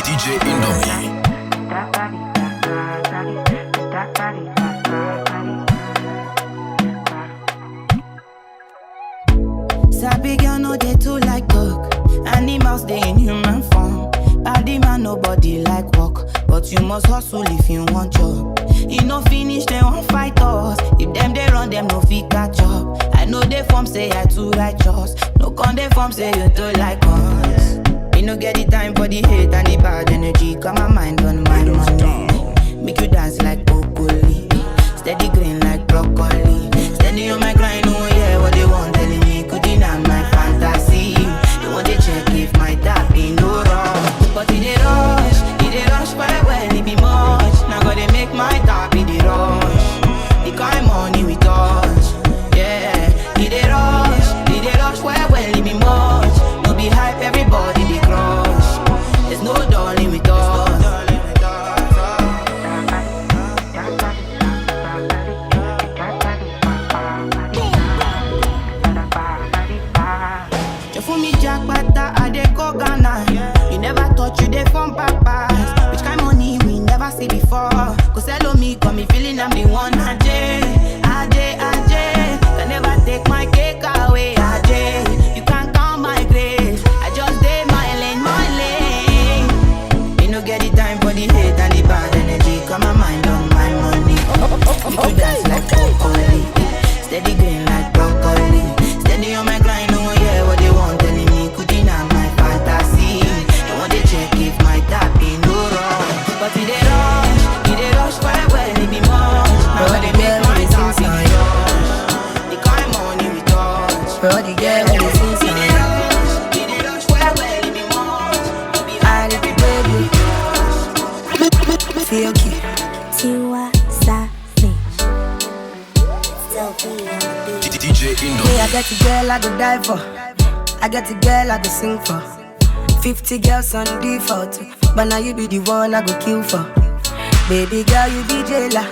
DJ INDOMIE. Sabi girl no dey too like talk. Animals dey in human form. Body man nobody like work, but you must hustle if you want job. E no finish they won't fight us. If them they run them no fit catch up. I know they form say I too righteous. No con they form say you too like us. Me no get the time for the hate and the bad energy. Got my mind on my money. Make you dance like broccoli. Steady green like broccoli. Steady on my grind, oh yeah, what they want telling me. Could deny my fantasy. They want to check if my tap be no wrong. But it dey rush well, it be much. Now gotta make my tap be the rush. The kind money we touch, yeah. It dey rush well, it be much. No be hype, everybody they crush. There's no darling with us. You never thought you dey from papas. Which kind money we never see before. Cause hello me, got me feeling I'm the one. Ajay. Can never take my cake away, Ajay. You can't count my grace. I just did my lane. Me no get the time for the hate and the bad energy. Got my mind on my money. You could dance like broccoli. Steady green like broccoli. Steady on my grind, oh yeah, what they want telling me. Could deny my fantasy. They want to check if my tap be no wrong. But it dey rush well, it be much. Now they make my tap be the rush. The kind money we touch. Bro, the girl with the things on It dey rush well, it be much. No be hard, the baby. Feel cute. Tiwa Savage. Still be on the beat. DJ INDOMIE. Me, I get a girl I go die for. I get a girl I go sing for. 50 girls on default, but now you be the one I go kill for. Baby girl, you be jailer.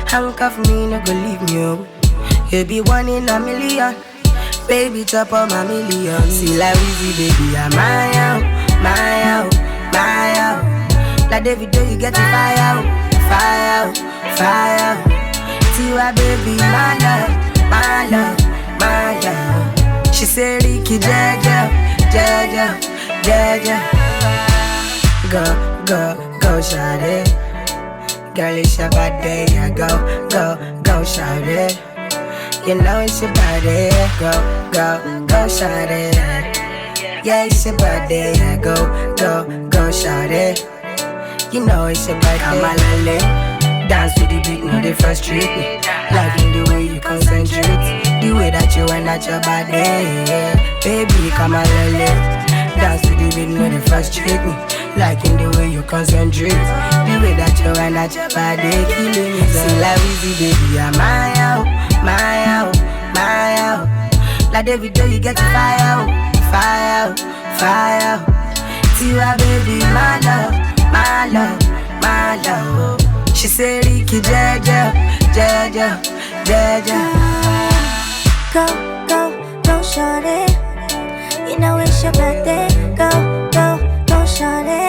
Handcuff me, no go leave me, oh. You be one in a million. Baby, chop on my million. See like Weezy, baby, I'm my out. Like Davido, you get the fire out. Tiwa, baby, my love. She say, Ricky, Jaja. Go, shawty. Girl, it's your body, yeah. Go, shawty. You know it's your body, go, shawty. Yeah, it's your body, yeah. Go, shawty. You know it's your body. I'm a lale. Dance to the beat, no they frustrate me. Liking the way you concentrate, the way that you wind at your body, yeah. Baby, come a lale. Dance to the beat, no they frustrate me. Liking the way you concentrate, the way that you wind at your body, killing me. See like Weezy, baby, I'm my out. Like Davido, you get the fire out. Tiwa, baby, my love. She say, Ricky, Jaja. Go, shorty. You know it's your birthday. Go, shorty.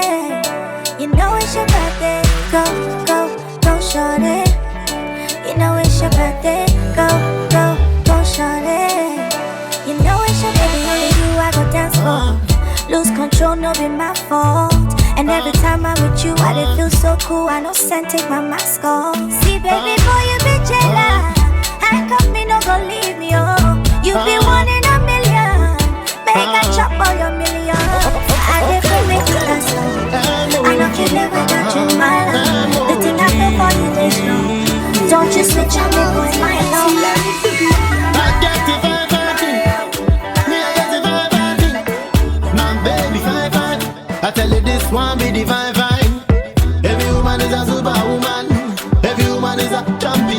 You know it's your birthday. Go, shorty. You know it's your birthday. Go, shorty. You know it's your birthday. Only you I go dance for. Lose control, no be my fault. And every time I'm with you, I dey feel so cool. I know send take my mask off. See, baby boy, you be jailer. Handcuff me, no go leave me, oh. You be one in a million. Make I chop all your million. I dey feel make you dance slow. I know you live without you, my love. The thing I feel for you is true. Don't you switch on me, boy, my love. I get the vibe, me I get the vibe, my baby vibe. I tell you this one be the vibe. Every woman is a superwoman. Every woman is a champion.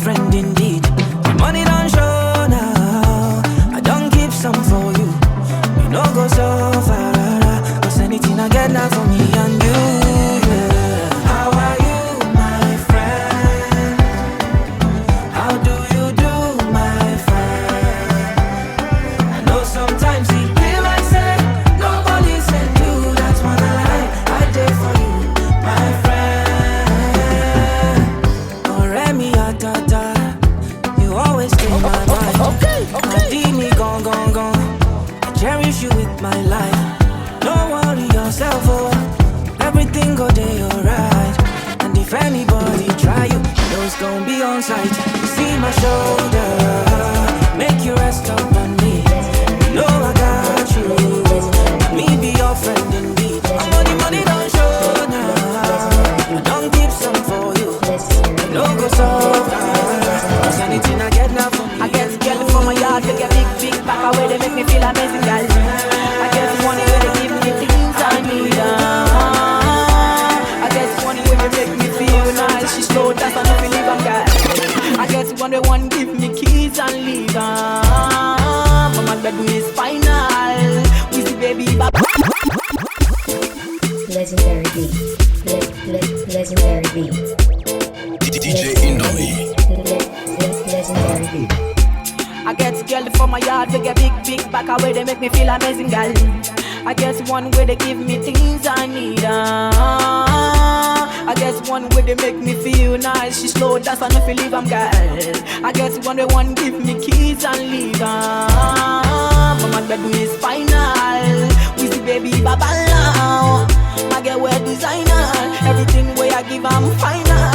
friend indeed. The money don't show now. I don't keep some for you. You know go so far. Cause anything I get now for me and you. Yeah. How are you, my friend? How do you do, my friend? I know sometimes it feel like say nobody said you. That's one I did for you, my friend. Oh, Remy, Atata, you always stay in my mind. Okay. Me gone. I cherish you with my life. Don't worry yourself, oh. Everything go day alright. And if anybody try you, those gon' be on sight. See my shoulder, make you rest up on me. You know I got you. Me be your friend indeed. I'm on the money don't show now. I don't keep some for you. No go so far. Cause anything I get now from me. I get girl from my yard, they get big back away, they make me feel amazing, girl. I get money where they give me things I need. I get money where they make me feel nice. She slow, that's enough to leave, I'm girl. I get one they want give me keys and leave. But my bedroom is final. We see baby, legendary beat. Legendary beat. DJ INDOMIE. Legendary beat. I get girl from my yard, they get big back away, they make me feel amazing, girl. I get one where they give me things I need. I get one where they make me feel nice. She slow, that's enough to leave, I'm girl. I get one where one give me keys and leave. But my bedroom is final. We see baby baba now. My girl wear designer. Everything where I give I'm final.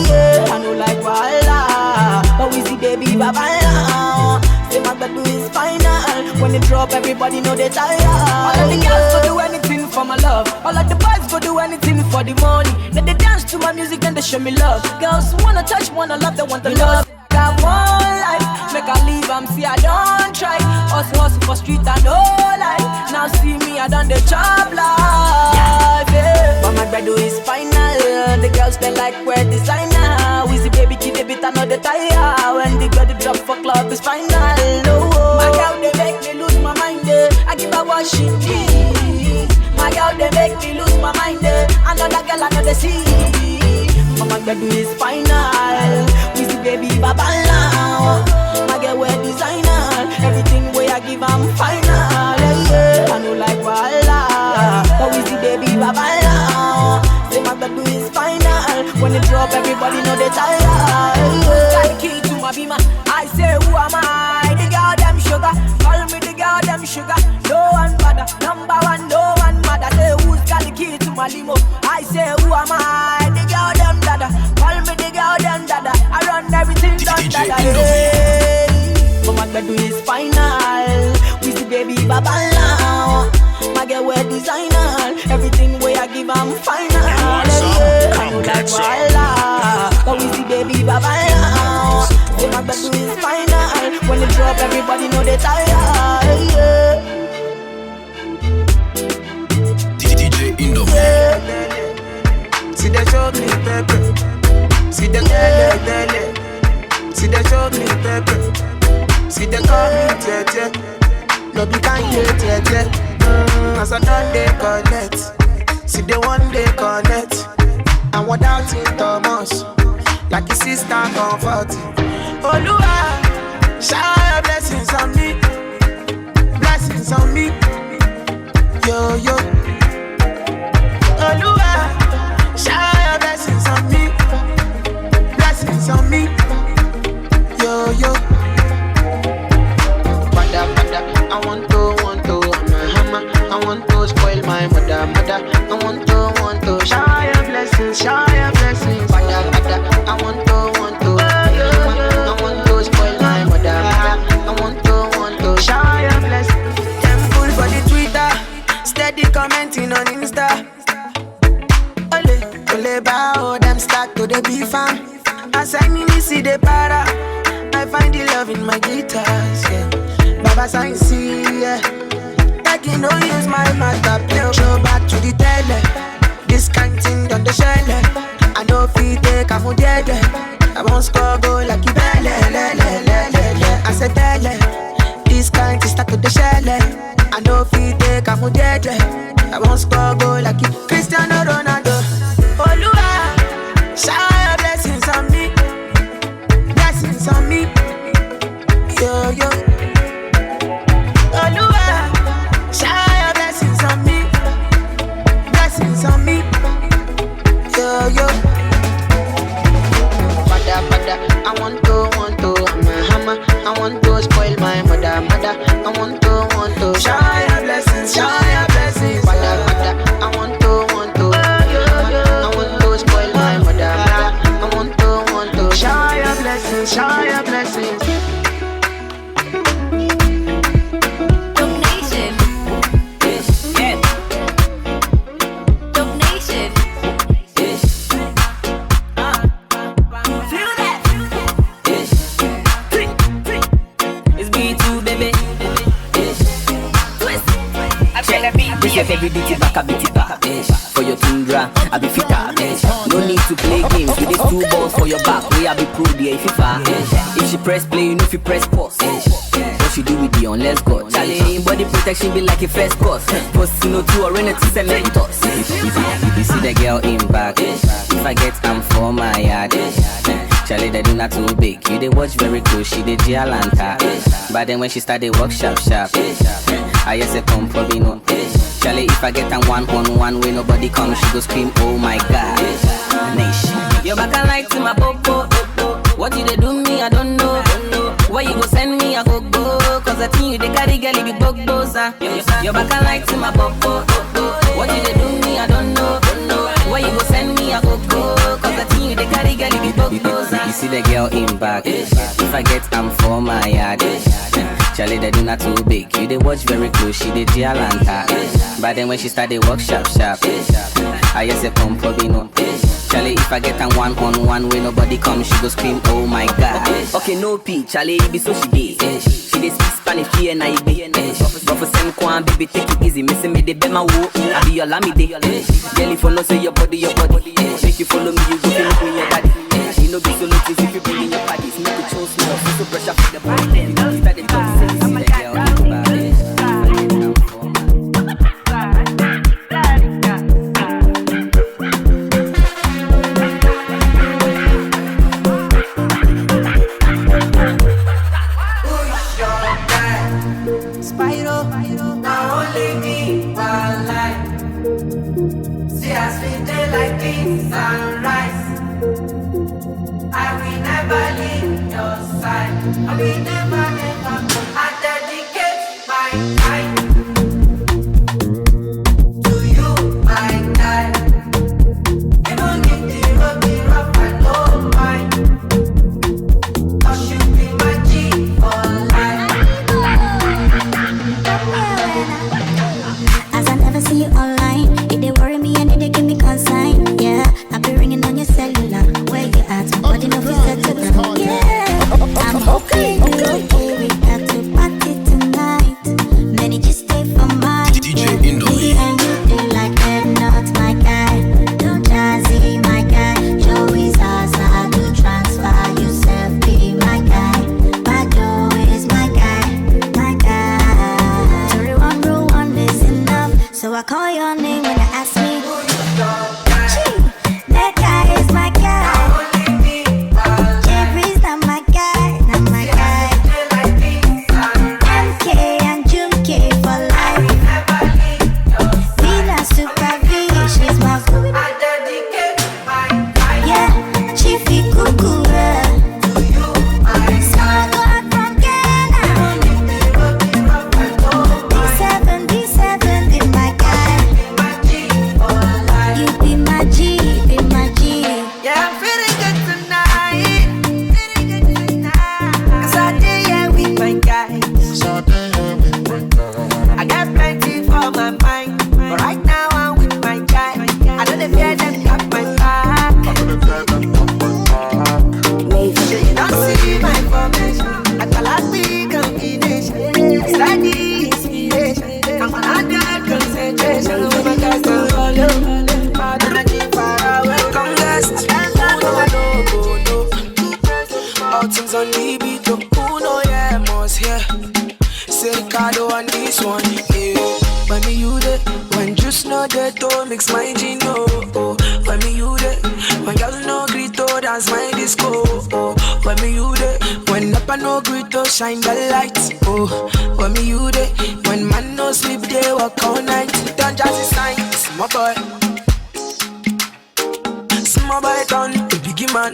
Yeah, I know like voila. But we see baby baba now. Say my bedroom is final. When they drop, everybody know they tired. All of the girls go do anything for my love. All of the boys go do anything for the money. Then they dance to my music, then they show me love. Girls wanna touch, wanna love, they want the love. Got one life, make I leave, see I don't try. Hustle for street and no life. Now see me, I done the job life, yeah. But my bedroom is final. The girls they like wear designer. We see baby kid a bit another tire. When the girl they drop for club is final. No, my girl they make me lose my mind. I give her what she need. My girl they make me lose my mind. Another girl another see. But my bedroom is final. We see baby baba now. My girl wear designer. Everything way I give I'm final. Yeah, I know like voila. But we see baby baba now. Say my bedroom is final. When they drop, everybody know they tired. Got the key to my beamer. I say who am I? The girl them sugar. Call me the girl them sugar. No one bother. Number one, no one matter. Say who's got the key to my limo? I say who am I? The girl them dada. Call me the girl them dada. I run everything done dada. Hey. But my bedroom is final. We see baby baba now. My girl wear designer. Everything way I give I'm final. Yeah, I know like voila. But we see baby baba now. Say my bedroom is final. When they drop, everybody know they tired. Yeah. DJ INDOMIE. See the chocolate pepper. See the dele. See the chocolate pepper. See the garlic tete. No be kind tete. As I done they connect. See the one they connect. And without it Thomas. Like a sister comfort. Oh Lua, shower blessings on me. Blessings on me. Yo yo. Oh Lua, shower blessings on me. Blessings on me. Yo yo. I want to, I'm a hammer. I want to spoil my mother. I want to, shower your blessings. I want to, I want to spoil my mother. I want to, shower your blessings. Temple for the Twitter, steady commenting on Insta. Ole bao, them start to the beef fam. As I see the para, I find the love in my guitars, yeah. Baba sign see, yeah. Like you know use my master play. Show back to the tele. This kind thing done the shell. I know feed take a for dead. I won't score goal like you belle. I said tell this kind to start to the shell. I know if you take a food dead. I won't score goal like you Cristiano Ronaldo. Oluwa, shower your blessings on me. Blessings on me. Yo, yo. Oluwa, shower your blessings on me. Blessings on me. Yo, yo. Father, I want to, I'm a hammer. I want to spoil my mother. I want to, shower your blessings, shower your blessings. Father, I want to, I want to spoil my mother. I want to, shower your blessings, shower your blessings. Every beat it back, I beat it back. For your tundra, I be fitter. No need to play games with these 2 balls for your back. We I be pro the FIFA. If she press play, you know if you press pause. What she do with the on, let's go. Charlie, body protection be like a first course. Post no 2 or in a 2 cementos. If you see the girl in back, if I get am for my yard. Charlie, they do not too big. You they watch very close, she did Gialanta. But then when she start they work sharp. I just say come for me no. Charlie, if I get a 1-on-1 where nobody comes, she go scream, oh my God. Nation. Your back I like to my popo. What you they do me, I don't know. Why you go send me, I go. Cause I think you they carry girl, be bog. Your back I like to my popo. What you they do me, I don't know. Why you go send me, I go. Cause I think you they carry girl, be bog. You see the girl in back. If I get am for my yard. Charlie, they do not too big. You they watch very close, she did Gialanta. But then when she start they work sharp. I just say come for me no. Charlie, if I get a 1-on-1 where nobody comes, she go scream, oh my God. Okay, no P, Charlie, it be so she did. She dey speak Spanish, here and I be. But for same kwan, baby, take it easy. Missing me, they be my woo. I be your lamide. Girl, if you know say your body. Make you follow me, you go feel me, your daddy. You know be so low, if you bring in your bodies. Make it chose now, so pressure for the body. Start the talk, see the girl in back. I'm okay, we got to party tonight. Many just about things on the beat. Oh, who know yeah, most here. Say Ricardo on this one, yeah. When me you there, when just know that to mix my gin, oh. When me you there, when girl no greet to dance my disco, oh. When me you there, when up no greet to shine the lights, oh. When me you there, when man no sleep they walk all night. Don't just sign, small boy. Small boy down, the biggie man.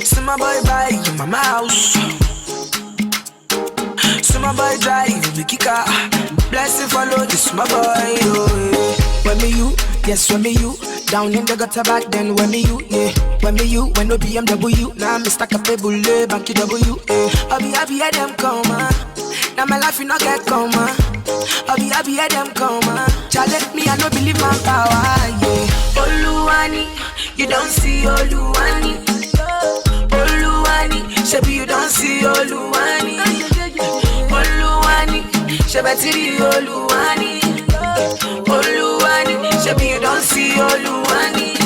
Small boy buy your mama house. Small boy drive the kicker. Blessing follow this my boy. Oh, when me you, yes when me you. Down in the gutter back then when me you, yeah. When me you, when no BMW. Now me stack up a bullet, banky W. I'll be happy at them come on. Now my life you not get come on. I'll be happy at them come on. Challenge me I no believe my power, yeah. Oluwani, you don't see Oluwani. Oluwani, shebi you don't see Oluwani. Oluwani, shebetiri Oluwani. Oluwani, shebi you don't see Oluwani.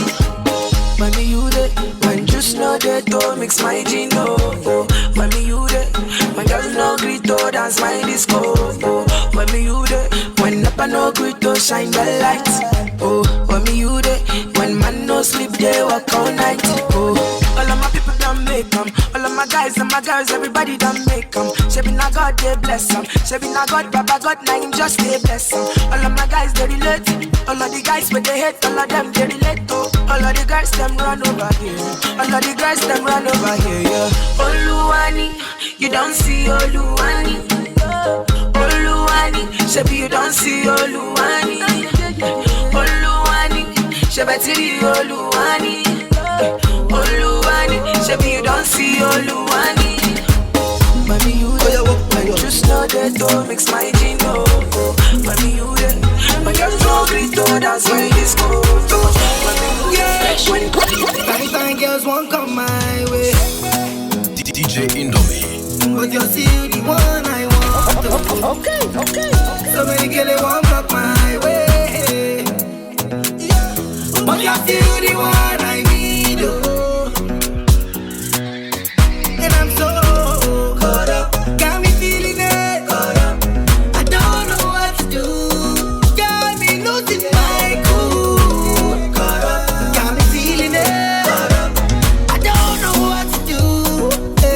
When me you there, when just know that to mix my gin, oh. When me you there, when girl no greet to dance my disco, oh. When me you there, when up no greet to shine the lights, oh. When me you there, when man no sleep they walk all night, oh. All of my people done make them. All of my guys and my girls, everybody done make them. Shebi na God, they bless them. Shebi na God, Baba God, na him just they bless them. All of my guys, they relate. All of the guys where they hate, all of them, they relate to. All of the girls, them run over here. All of the girls, them run over here, yeah. Oluwani, you don't see Oluwani. Oluwani, shebi you don't see Oluwani. Oluwani, shebetiri Oluwani. Oluwani, shebi you don't see Oluwani. Mami you there, when just know that to mix my gin, oh. Mami you there, when girls no greet to dance my disco. Mami you there, when fine girls won't come my way. DJ Indomie. But you're still the one I want. Okay. So many girls won't block my way. But you're still the one I need, oh. And I'm so caught up, got me feeling it. Caught up, I don't know what to do. Got me losing my cool. Caught up, got me feeling it. Caught up, I don't know what to do. I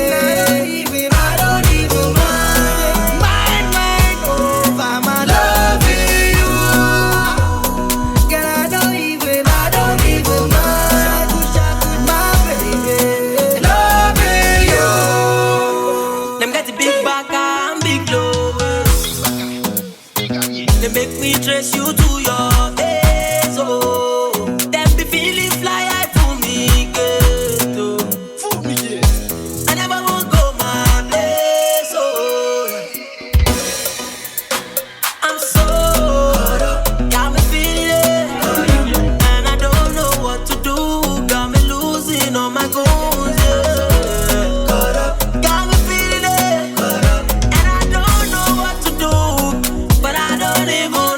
don't even mind over my loving you. Girl, I don't even mind, my baby, loving you. Them get the big back and big lovers. They make me trace you to your days, oh. Them be feeling fly high for me, girl. I never won't go my place, oh. I'm so got me feeling it, and I don't know what to do. Got me losing all my goals, yeah. Got me feeling it, and I don't know what to do. But I don't even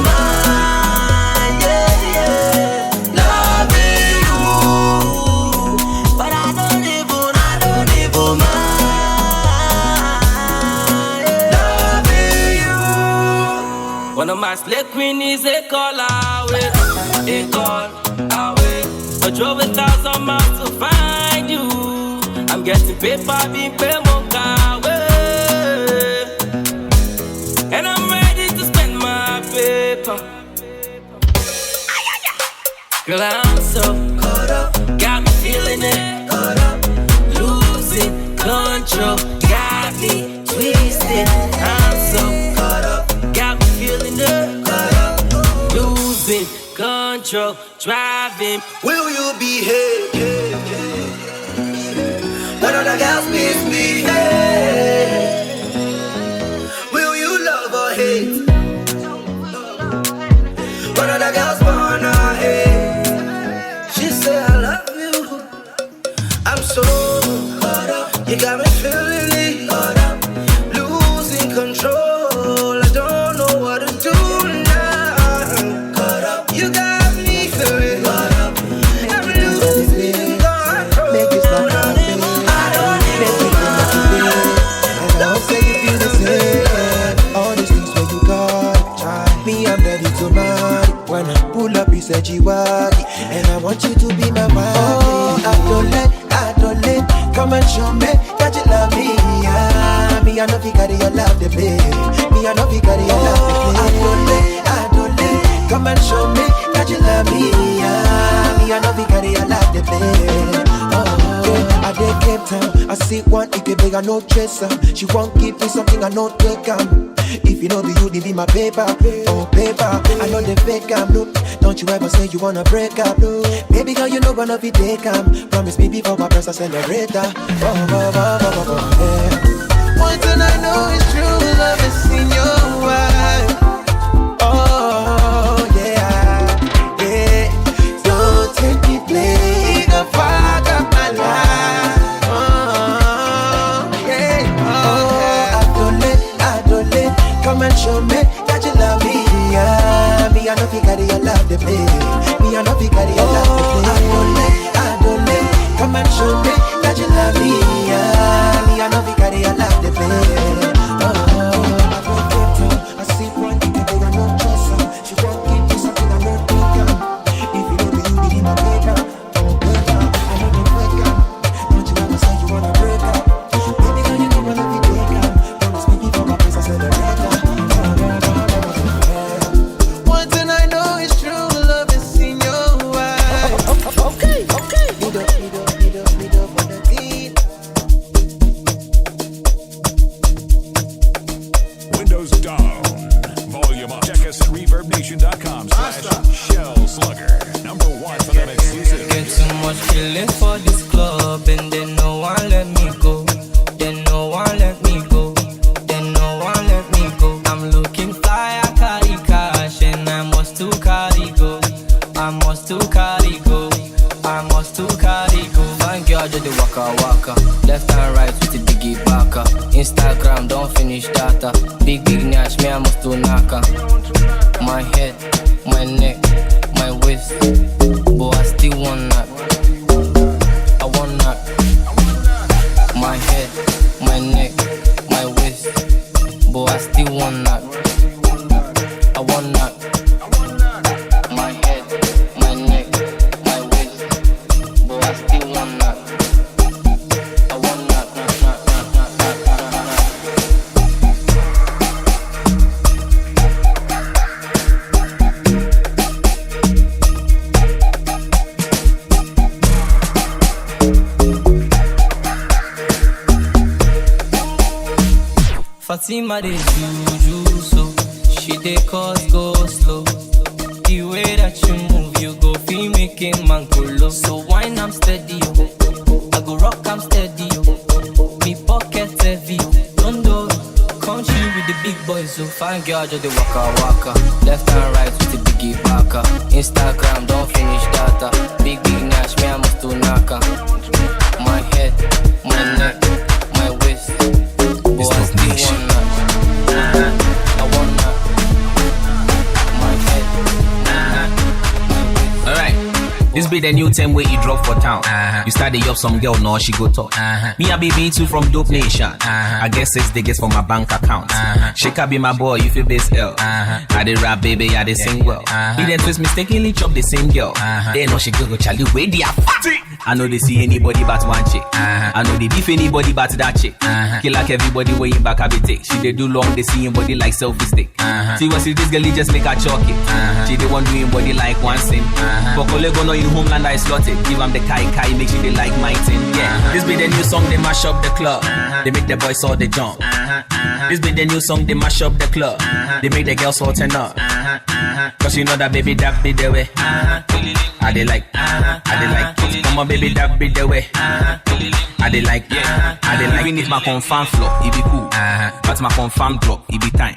mind, yeah. Loving you, but I don't even mind, loving you. One of my slay queen is a call away, a call away. I drove 1,000 miles to find you. I'm getting paper, being paid more away. And I'm ready to spend my paper. Girl, I'm so caught up, got me feeling it. Caught up, losing control, got me twisted. I'm so caught up, got me feeling it. Caught up, losing control, driving. Will you behave when other girls misbehave? Will you love or hate when other girls wanna hate? She said I love you. I'm so caught up, you got me feeling it. Caught up, losing control, I don't know what to do now. Caught up, you got me feeling. Caught up, I'm losing control. come and show me that you love me. Me I know you carry your love to play. Me I know you carry your love to play. Adole, come and show me that you love me. Me I know you carry your love to play. I dey Cape Town, I see one if you big I no chaser. She won't give me something I no take if you know the you be my paper, oh paper. I know the fake no. Don't you ever say you wanna break up, no. Baby girl, you know gonna be take promise me before my press I celebrate that. One thing I know is true love is in your eyes. Oh yeah, yeah. Don't take me play the fuck up my life. Come and show me that you love me. Me I know you carry your love to play. Me I know you carry your love to play. Adole, come and show me that you love me. Me I know you carry your love to play. I see one thing that I know just she won't give me something I know take if you know the you be my paper, oh paper. I know the wake up. Don't you ever say you wanna break up? Baby girl, you know I love you take up. Promise me before my place I celebrate. Left and right with the biggie backer. Instagram don't finish data. Big nash, me I must do naka. My head, my neck, my waist, but I still want that. I want that. My head, my neck, my waist, but I still want that. I want that. My head, my neck, my waist, but I still want that. Fatima dey juju so she dey cause go slow. The way that you move, you go feel making man go low. So wine I'm steady, yo. I go rock I'm steady, yo. Me pocket heavy, don't do. Country with the big boys, so fine girl just the waka. Left and right with the biggie backer. Instagram don't finish data. Big nash, me I must do naka. My head, my neck, my waist. Boy, I still want that. I want that. My head. Alright, this be the new term where you drop for town. You started up some girl, no, she go talk. Me, I be being too from Dope Nation. I guess 6 digits for my bank account. She can be my boy, you feel base L. I did rap, baby, I did sing well. He then twist mistakenly chop the same girl. They know she go Charlie, where they are fatty. I know they see anybody but one chick. I know they beef anybody but that chick. Kill like everybody way in back a bit. She they do long, they see body like selfie stick. See what see this girl, he just make her chalk it. She they want doing body like one sim. For Kolego no in homeland I slotted. Give them the kai make sure they like my thing. Yeah, this be the new song, they mash up the club. They make the boys all the jump. This be the new song, they mash up the club. They make the girls all turn up. Cause you know that baby that be the way. I they like, come on baby that be the way. I they like, even if my confirm flop, it be cool. But my confirm drop, it be time.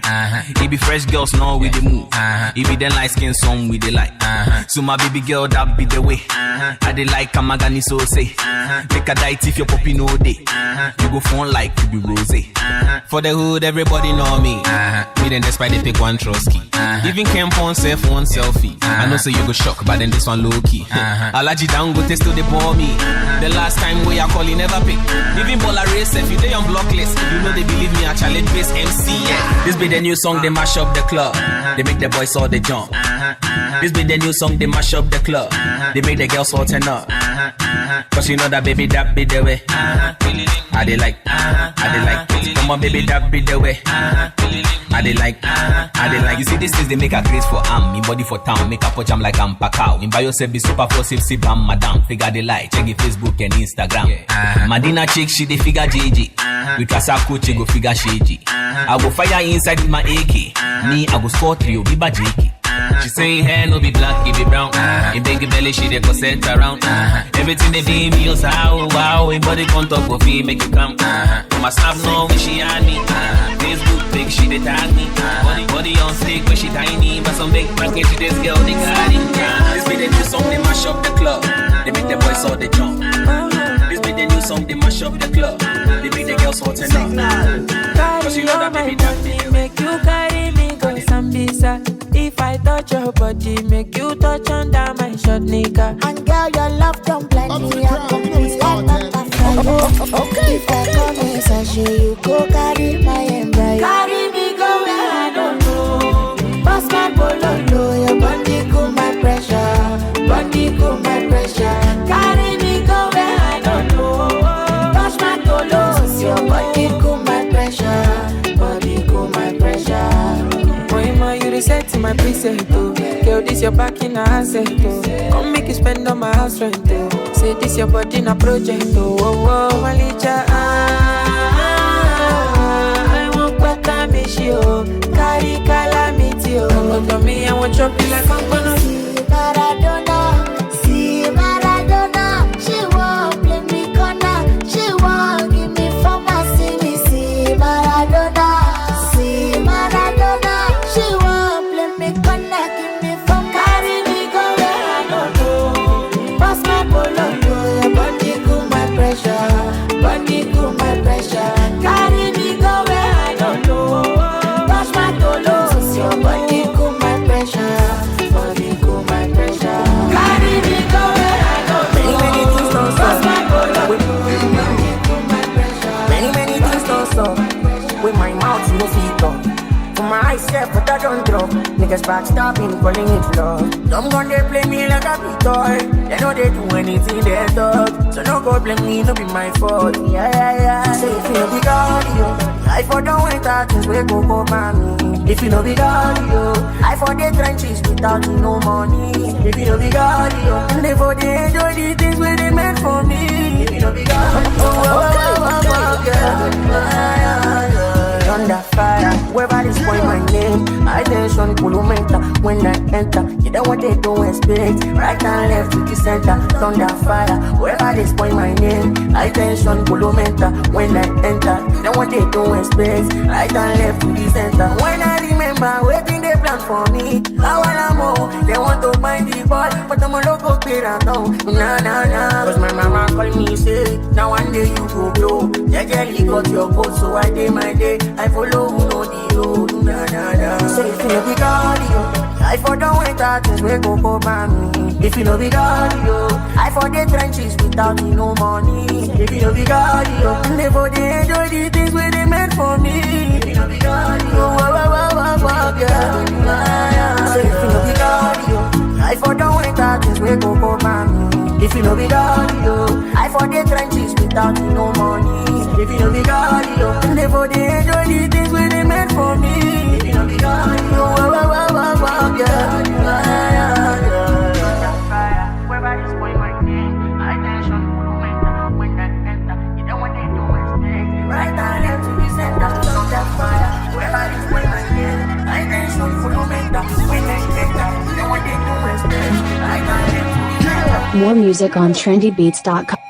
It be fresh girls now with the move. It be then light skin song with the light. So my baby girl that be the way. I they like Kamagani so say. Make a diet if your puppy no day. You go phone like to be rose. For the hood, everybody know me. Me then despite they pick one trusty. Even Kemp on self one selfie. I know say you go shock, but then this one low key. Alaji down go test to the ball me. The last time we are calling never pick. Even baller race if you they on block list. You know they believe me, I challenge base MC. Yeah. This be the new song, they mash up the club. They make the boys all the jump. This be the new song, they mash up the club. They make the girls all turn up. Cause you know that baby that be the way. I they like, come on baby that be the way. I they like. You see this is they make a grace for me body for town. Make a punch I'm like I'm Pacao. In bio say be super force if bam madam. Figure they like, check it Facebook and Instagram. Madina chick she they figure JG. With Asake she go figure Sheji. I go fire inside with my AK. Me I go score 3 be JK. She saying hair no be black, it be brown. In big belly, she dey go set around. Everything they do me, you say wow. In body contact go feel make you come. My snap no when she on me. Facebook big, she dey tag me. Body on stick when she tiny, but some big package this girl they got it. This be the new song they mash up the club. They make the boys all the jump. This be the new song they mash up the club. They make the girls all turn up. Cause you know that baby that make you carry me go Sambisa. If I touch your body, make you touch under my short nigga. And girl, your love don't blind me. I'm complete like butterfly. Okay. If I come in sachet, you go carry my embryo. Carry me go where I don't know. Boss my bololo, your body cool my pressure. Body cool my pressure. Carry me go where I don't know. Touch my tolos, your body cool my pressure. Body cool my pressure. You reset to my preset, oh. Girl, this your back in a asset, oh. Come make you spend on my house rent, oh. Say this your body in a project, oh. Oh, Malicha, I won't put a mishi, oh. Carry calamity, oh. Come to me, I want chop you like I'm gonna see Maradona, she won't play me corner. She won't give me for my see Maradona. But I don't drop. Niggas backstabbing, calling it love. Some gun they play me like a big toy. They know they do anything they talk. So no go blame me, no be my fault. Yeah. Say if you no be God, yo, I for don't wait out things we go mommy. If you no be God, yo, I for the trenches without no money. If you no be God, yo, and they for they enjoy the things where they meant for me. If you no be God, under fire, whoever is calling my name, I tension Kulumenta. When I enter, you know what they don't expect. Right and left to the center, thunder fire, whoever is calling my name, I tension Kulumenta. When I enter, you know what they don't expect. Right and left to the center. When I remember waiting they plan for me, I wanna more. They want to find the boy, but I'm a local clear now. Nah. Cause my mama call me say, now one day you go blow. Yeah, girl, got your code, so I day my day. I follow who know the road, nah. So if you no be God, yo, I for don't wait out things we go for mommy. If you no be God, yo, I for the trenches without me no money. If you no be God, yo, and they for the enjoy the things where they meant for me. If you no be God, yo, so if you no be God, yo, I for don't wait out things we go for mommy. If you no be God, yo, I for the trenches without me no money. If you no be God, yo, and they for the enjoy the things where they meant for me. If you no be God, yo, Whoever is calling my name, I tension Kulumenta. When I enter, you know what they do expect. Right now, left to the center, on that fire. Whoever is calling my name, I tension Kulumenta. When I enter, you know what they do expect. Right now, left to the center. More music on trendybeats.com.